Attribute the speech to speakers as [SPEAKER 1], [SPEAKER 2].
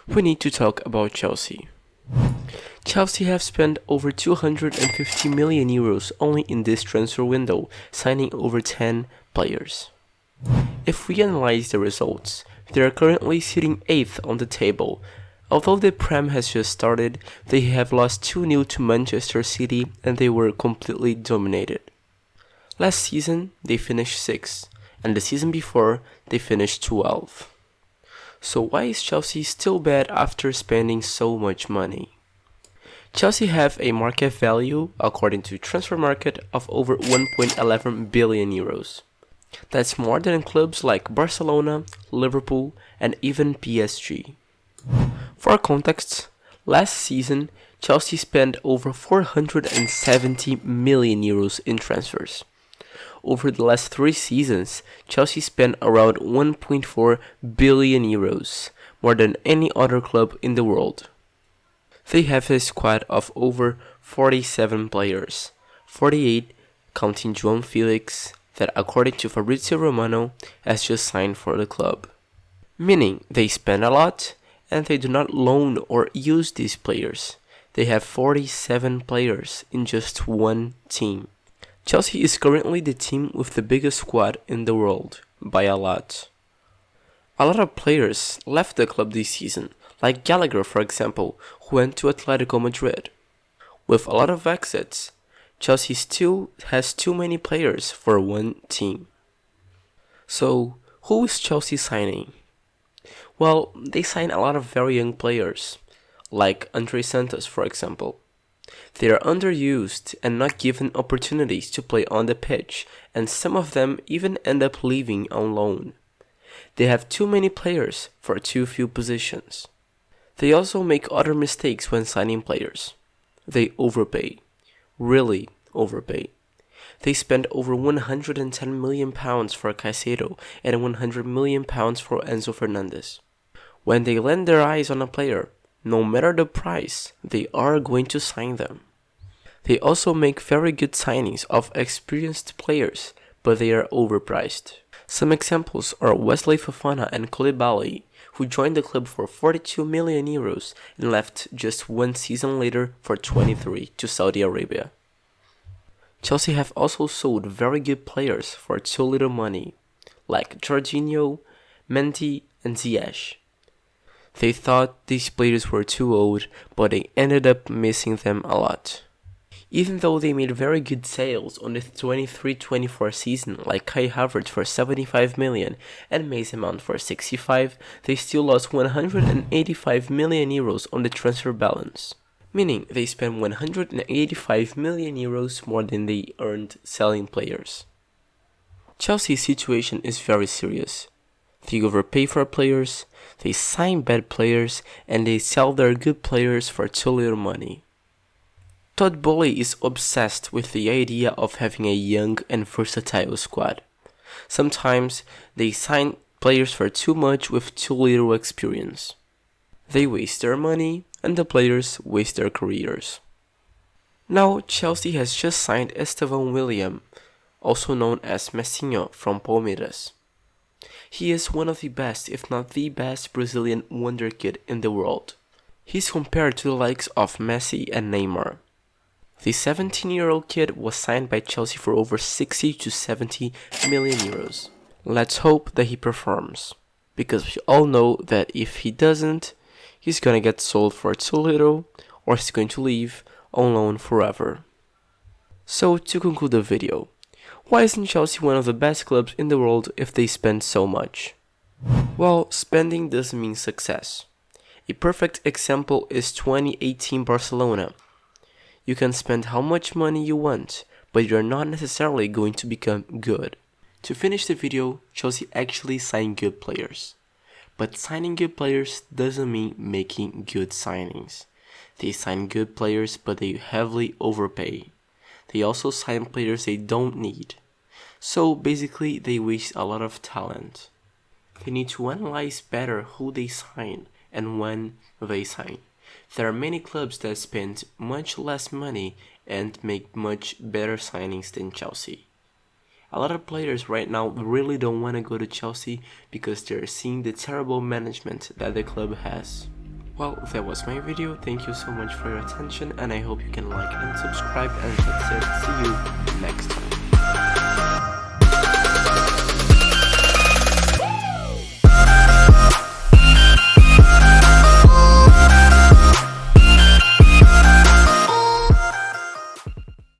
[SPEAKER 1] we need to talk about Chelsea. Chelsea have spent over 250 million euros only in this transfer window, signing over 10 players. If we analyze the results, they are currently sitting 8th on the table. Although the Prem has just started, they have lost 2-0 to Manchester City and they were completely dominated. Last season, they finished 6th, and the season before, they finished 12th. So why is Chelsea still bad after spending so much money? Chelsea have a market value, according to Transfer Market, of over 1.11 billion euros. That's more than clubs like Barcelona, Liverpool, and even PSG. For context, last season, Chelsea spent over 470 million euros in transfers. Over the last 3 seasons, Chelsea spent around 1.4 billion euros, more than any other club in the world. They have a squad of over 47 players, 48 counting João Felix, that according to Fabrizio Romano has just signed for the club. Meaning they spend a lot and they do not loan or use these players. They have 47 players in just one team. Chelsea is currently the team with the biggest squad in the world, by a lot. A lot of players left the club this season, like Gallagher for example, who went to Atletico Madrid. With a lot of exits, Chelsea still has too many players for one team. So, who is Chelsea signing? Well, they sign a lot of very young players, like Andre Santos for example. They are underused and not given opportunities to play on the pitch, and some of them even end up leaving on loan. They have too many players for too few positions. They also make other mistakes when signing players. They overpay. Really overpay. They spend over £110 million for Caicedo and £100 million for Enzo Fernandez. When they land their eyes on a player, no matter the price, they are going to sign them. They also make very good signings of experienced players, but they are overpriced. Some examples are Wesley Fofana and Koulibaly, who joined the club for 42 million euros and left just one season later for 23 to Saudi Arabia. Chelsea have also sold very good players for too little money, like Jorginho, Mendy, and Ziyech. They thought these players were too old, but they ended up missing them a lot. Even though they made very good sales on the 23-24 season, like Kai Havertz for 75 million and Mason Mount for 65, they still lost 185 million euros on the transfer balance. Meaning they spent 185 million euros more than they earned selling players. Chelsea's situation is very serious. They overpay for players, they sign bad players, and they sell their good players for too little money. Todd Boehly is obsessed with the idea of having a young and versatile squad. Sometimes they sign players for too much with too little experience. They waste their money and the players waste their careers. Now Chelsea has just signed Estevan William, also known as Messinho from Palmeiras. He is one of the best, if not the best, Brazilian wonderkid in the world. He's compared to the likes of Messi and Neymar. The 17-year-old kid was signed by Chelsea for over 60 to 70 million euros. Let's hope that he performs, because we all know that if he doesn't, he's gonna get sold for too little, or he's going to leave on loan forever. So to conclude the video, why isn't Chelsea one of the best clubs in the world if they spend so much? Well, spending doesn't mean success. A perfect example is 2018 Barcelona. You can spend how much money you want, but you're not necessarily going to become good. To finish the video, Chelsea actually signed good players. But signing good players doesn't mean making good signings. They sign good players, but they heavily overpay. They also sign players they don't need. So basically, they waste a lot of talent. They need to analyze better who they sign and when they sign. There are many clubs that spend much less money and make much better signings than Chelsea. A lot of players right now really don't want to go to Chelsea because they're seeing the terrible management that the club has. Well, that was my video. Thank you so much for your attention, and I hope you can like and subscribe, and that's it. See you next time.